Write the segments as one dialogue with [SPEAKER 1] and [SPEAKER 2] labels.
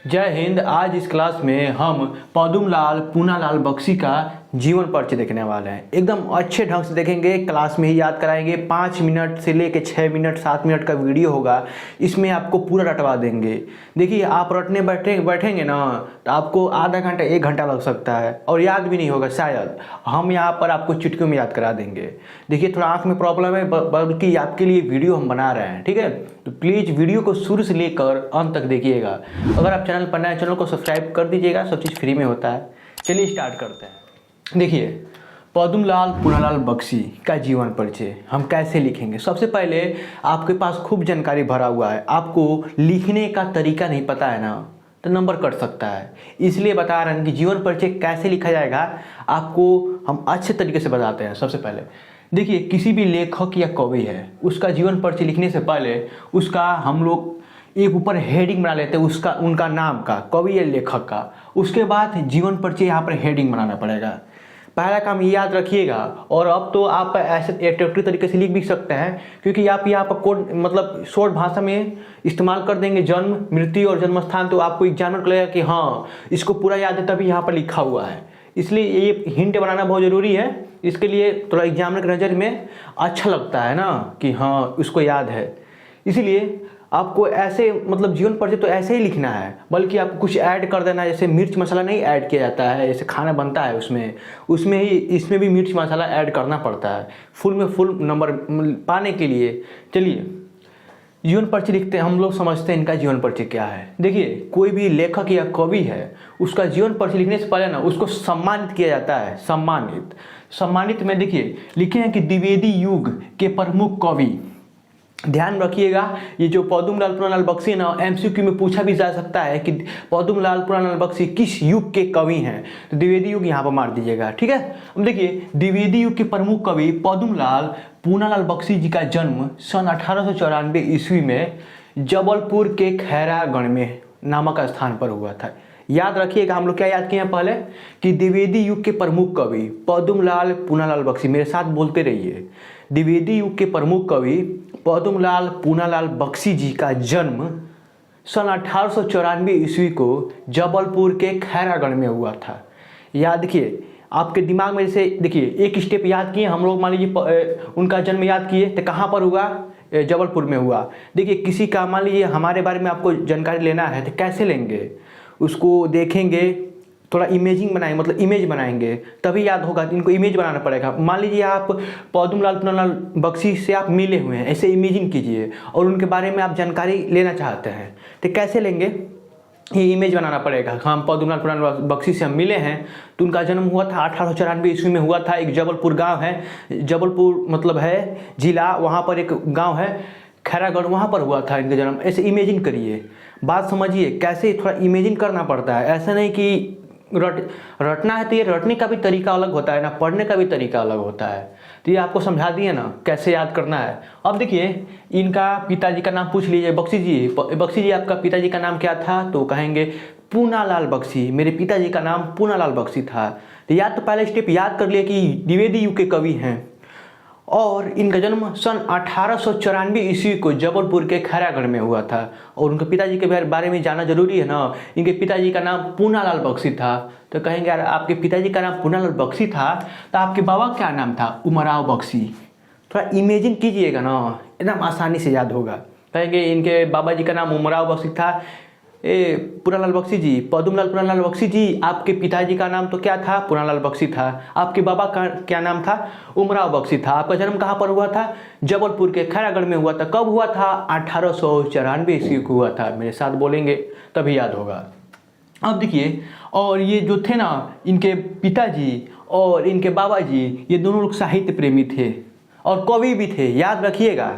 [SPEAKER 1] जय हिंद। आज इस क्लास में हम पदुमलाल पूनालाल बख्शी का जीवन परिचय देखने वाले हैं। एकदम अच्छे ढंग से देखेंगे, क्लास में ही याद कराएंगे। 5 मिनट से लेके 6 मिनट 7 मिनट का वीडियो होगा, इसमें आपको पूरा रटवा देंगे। देखिए, आप रटने बैठेंगे ना तो आपको आधा घंटा 1 घंटा लग सकता है और याद भी नहीं होगा शायद। हम यहाँ पर आपको चुटकियों में याद करा देंगे। देखिए, थोड़ा आँख में प्रॉब्लम है, बल्कि आपके लिए वीडियो हम बना रहे हैं, ठीक है। तो प्लीज़ वीडियो को शुरू से लेकर अंत तक देखिएगा। अगर आप चैनल पर नए, चैनल को सब्सक्राइब कर दीजिएगा, सब चीज़ फ्री में होता है। चलिए स्टार्ट करते हैं। देखिए, पदुमलाल पूनालाल बख्शी का जीवन परिचय हम कैसे लिखेंगे। सबसे पहले आपके पास खूब जानकारी भरा हुआ है, आपको लिखने का तरीका नहीं पता है ना, तो नंबर कट सकता है। इसलिए बता रहे हैं कि जीवन परिचय कैसे लिखा जाएगा, आपको हम अच्छे तरीके से बताते हैं। सबसे पहले देखिए, किसी भी लेखक या कवि है, उसका जीवन परिचय लिखने से पहले उसका हम लोग एक ऊपर हेडिंग बना लेते हैं, उसका उनका नाम का, कवि या लेखक का। उसके बाद जीवन परिचय यहाँ पर हेडिंग बनाना पड़ेगा। पहला काम ये याद रखिएगा। और अब तो आप ऐसे एट्रैक्टिव तरीके से लिख भी सकते हैं, क्योंकि आप यहाँ पर कोड मतलब शॉर्ट भाषा में इस्तेमाल कर देंगे जन्म, मृत्यु और जन्म स्थान, तो आपको एग्जामिनर को लगेगा कि हाँ इसको पूरा याद है, तभी यहाँ पर लिखा हुआ है। इसलिए ये हिंट बनाना बहुत ज़रूरी है। इसके लिए थोड़ा एग्जामिनर की नज़र में अच्छा लगता है ना कि हाँ उसको याद है। इसीलिए आपको ऐसे मतलब जीवन परिचय तो ऐसे ही लिखना है, बल्कि आपको कुछ ऐड कर देना है। जैसे मिर्च मसाला नहीं ऐड किया जाता है, जैसे खाना बनता है उसमें ही इसमें भी मिर्च मसाला ऐड करना पड़ता है फुल में फुल नंबर पाने के लिए। चलिए जीवन परिचय लिखते हैं, हम लोग समझते हैं इनका जीवन परिचय क्या है। देखिए, कोई भी लेखक या कवि है, उसका जीवन परिचय लिखने से पहले ना उसको सम्मानित किया जाता है। सम्मानित में देखिए लिखे हैं कि द्विवेदी युग के प्रमुख कवि। ध्यान रखिएगा, ये जो पदुमलाल पूनालाल बख्शी ना एमसीक्यू में पूछा भी जा सकता है कि पदुमलाल पूनालाल बख्शी किस युग के कवि हैं, तो द्विवेदी युग यहाँ पर मार दीजिएगा, ठीक है। अब देखिए, द्विवेदी युग के प्रमुख कवि पदुमलाल पूनालाल बख्शी जी का जन्म सन 1894 ईस्वी में जबलपुर के खैरागढ़ में नामक स्थान पर हुआ था। याद रखिएगा, हम लोग क्या याद किए हैं पहले कि द्विवेदी युग के प्रमुख कवि पदुमलाल पूनालाल बख्शी, मेरे साथ बोलते रहिए। द्विवेदी युग के प्रमुख कवि पदुमलाल पूनालाल बख्शी जी का जन्म सन 1894 ईस्वी को जबलपुर के खैरागढ़ में हुआ था। याद किए, आपके दिमाग में जैसे देखिए एक स्टेप याद किए हम लोग, मान लीजिए उनका जन्म याद किए तो कहाँ पर हुआ, जबलपुर में हुआ। देखिए, किसी का मान लीजिए हमारे बारे में आपको जानकारी लेना है तो कैसे लेंगे, उसको देखेंगे, थोड़ा इमेजिंग बनाएंगे, मतलब इमेज बनाएंगे तभी याद होगा। इनको इमेज बनाना पड़ेगा। मान लीजिए आप पदुमलाल पूनालाल बख्शी से आप मिले हुए हैं, ऐसे इमेजिंग कीजिए और उनके बारे में आप जानकारी लेना चाहते हैं, तो कैसे लेंगे, ये इमेज बनाना पड़ेगा। हम पदुमलाल पूनालाल बख्शी से हम मिले हैं, तो उनका जन्म हुआ था 1894 ईस्वी में हुआ था। एक जबलपुर गाँव है, जबलपुर मतलब है जिला, वहाँ पर एक गाँव है खैरागढ़, वहाँ पर हुआ था इनका जन्म। ऐसे इमेजिन करिए, बात समझिए कैसे थोड़ा इमेजिन करना पड़ता है। ऐसा नहीं कि रटना है तो ये रटने का भी तरीका अलग होता है ना, पढ़ने का भी तरीका अलग होता है। तो ये आपको समझा दिए ना कैसे याद करना है। अब देखिए, इनका पिताजी का नाम पूछ लीजिए, बख्शी जी आपका पिताजी का नाम क्या था, तो कहेंगे पूनालाल बख्शी, मेरे पिताजी का नाम पूनालाल बख्शी था। तो याद तो पहले स्टेप याद कर लिए कि द्विवेदी युग के कवि हैं और इनका जन्म सन 1894 ईस्वी को जबलपुर के खैरागढ़ में हुआ था। और उनके पिताजी के बारे में जानना जरूरी है ना। इनके पिताजी का नाम पूनालाल बख्शी था। तो कहेंगे यार आपके पिताजी का नाम पूनालाल बख्शी था तो आपके बाबा का क्या नाम था, उमराव बख्शी। थोड़ा इमेजिन कीजिएगा ना, एकदम आसानी से याद होगा। कहेंगे इनके बाबा जी का नाम उमराव बख्शी था। पूनालाल बख्शी जी, पदुमलाल पूनालाल बख्शी जी, आपके पिताजी का नाम तो क्या था, पूनालाल बख्शी था। आपके बाबा का क्या नाम था, उमराव बख्शी था। आपका जन्म कहाँ पर हुआ था, जबलपुर के खैरागढ़ में हुआ था। कब हुआ था, 1894 ईस्वी को हुआ था। मेरे साथ बोलेंगे तभी याद होगा। अब देखिए, और ये जो थे ना इनके पिताजी और इनके बाबा जी, ये दोनों लोग साहित्य प्रेमी थे और कवि भी थे। याद रखिएगा,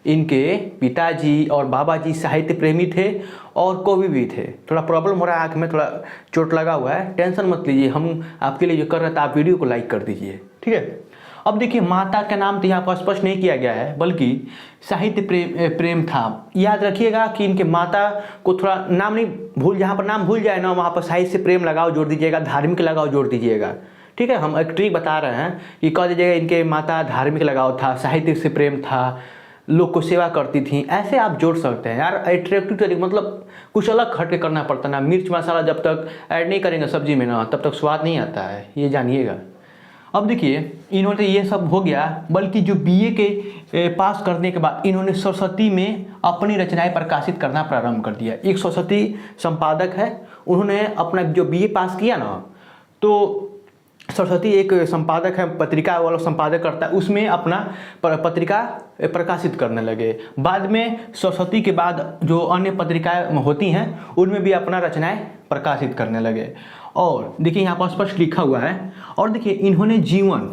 [SPEAKER 1] इनके पिताजी और बाबा जी साहित्य प्रेमी थे और कवि भी थे। थोड़ा प्रॉब्लम हो रहा है, आँख में थोड़ा चोट लगा हुआ है, टेंशन मत लीजिए, हम आपके लिए जो कर रहे थे, आप वीडियो को लाइक कर दीजिए, ठीक है। अब देखिए, माता का नाम तो यहाँ पर स्पष्ट नहीं किया गया है, बल्कि साहित्य प्रेम था। याद रखिएगा कि इनके माता को थोड़ा नाम नहीं भूल, जहाँ पर नाम भूल जाए ना वहाँ पर साहित्य प्रेम लगाओ जोड़ दीजिएगा, धार्मिक लगाओ जोड़ दीजिएगा, ठीक है। हम एक ट्रिक बता रहे हैं कि कह दीजिएगा इनके माता धार्मिक लगाव था, साहित्य से प्रेम था, लोग को सेवा करती थी, ऐसे आप जोड़ सकते हैं यार। अट्रैक्टिव तरीके मतलब कुछ अलग हट के करना पड़ता है ना। मिर्च मसाला जब तक ऐड नहीं करेंगे सब्जी में ना तब तक स्वाद नहीं आता है, ये जानिएगा। अब देखिए इन्होंने ये सब हो गया, बल्कि जो बीए के पास करने के बाद इन्होंने सरस्वती में अपनी रचनाएं प्रकाशित करना प्रारंभ कर दिया। एक सरस्वती संपादक है, उन्होंने अपना जो बीए पास किया ना, तो सरस्वती एक संपादक है, पत्रिका वाला संपादक करता है, उसमें अपना पत्रिका प्रकाशित करने लगे। बाद में सरस्वती के बाद जो अन्य पत्रिकाएं होती हैं उनमें भी अपना रचनाएं प्रकाशित करने लगे। और देखिए यहाँ पर स्पष्ट लिखा हुआ है। और देखिए इन्होंने जीवन,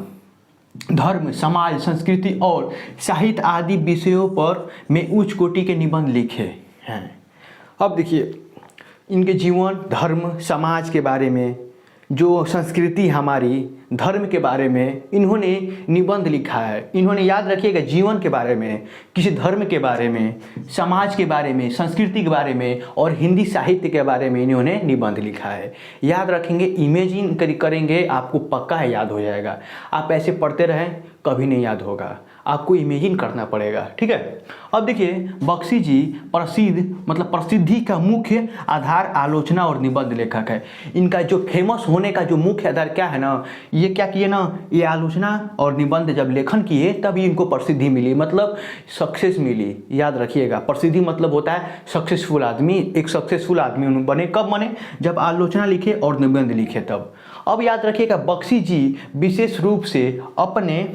[SPEAKER 1] धर्म, समाज, संस्कृति और साहित्य आदि विषयों पर में उच्च कोटि के निबंध लिखे हैं। अब देखिए इनके जीवन, धर्म, समाज के बारे में, जो संस्कृति हमारी, धर्म के बारे में इन्होंने निबंध लिखा है। इन्होंने याद रखिएगा जीवन के बारे में, किसी धर्म के बारे में, समाज के बारे में, संस्कृति के बारे में और हिंदी साहित्य के बारे में इन्होंने निबंध लिखा है। याद रखेंगे, इमेजिन करेंगे, आपको पक्का है याद हो जाएगा। आप ऐसे पढ़ते रहें कभी नहीं याद होगा, आपको इमेजिन करना पड़ेगा, ठीक है। अब देखिए बख्शी जी प्रसिद्धि का मुख्य आधार आलोचना और निबंध लेखक है। इनका जो फेमस होने का जो मुख्य आधार क्या है ना, ये क्या किए ना, ये आलोचना और निबंध जब लेखन किए तभी इनको प्रसिद्धि मिली, मतलब सक्सेस मिली। याद रखिएगा, प्रसिद्धि मतलब होता है सक्सेसफुल आदमी। एक सक्सेसफुल आदमी बने कब बने, जब आलोचना लिखे और निबंध लिखे तब। अब याद रखिएगा बख्शी जी विशेष रूप से अपने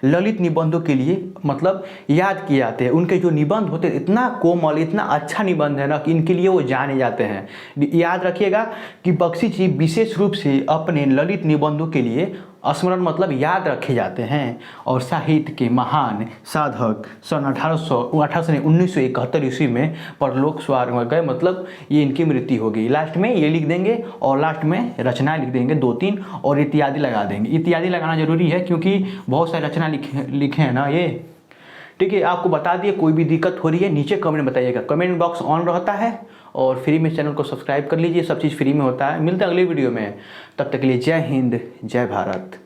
[SPEAKER 1] ललित निबंधों के लिए मतलब याद किए जाते हैं। उनके जो निबंध होते हैं इतना कोमल, इतना अच्छा निबंध है ना कि इनके लिए वो जाने जाते हैं। याद रखिएगा कि बख्शी जी विशेष रूप से अपने ललित निबंधों के लिए स्मरण मतलब याद रखे जाते हैं। और साहित्य के महान साधक सन 1971 ईस्वी में परलोक स्वर्ग में गए, मतलब ये इनकी मृत्यु हो गई। लास्ट में ये लिख देंगे और लास्ट में रचना लिख देंगे 2-3 और इत्यादि लगा देंगे। इत्यादि लगाना जरूरी है क्योंकि बहुत सारी रचना लिखे हैं ना ये, ठीक है। आपको बता दिए, कोई भी दिक्कत हो रही है नीचे कमेंट बताइएगा। कमेंट बॉक्स ऑन रहता है और फ्री में चैनल को सब्सक्राइब कर लीजिए, सब चीज़ फ्री में होता है। मिलते हैं अगली वीडियो में, तब तक के लिए जय हिंद, जय भारत।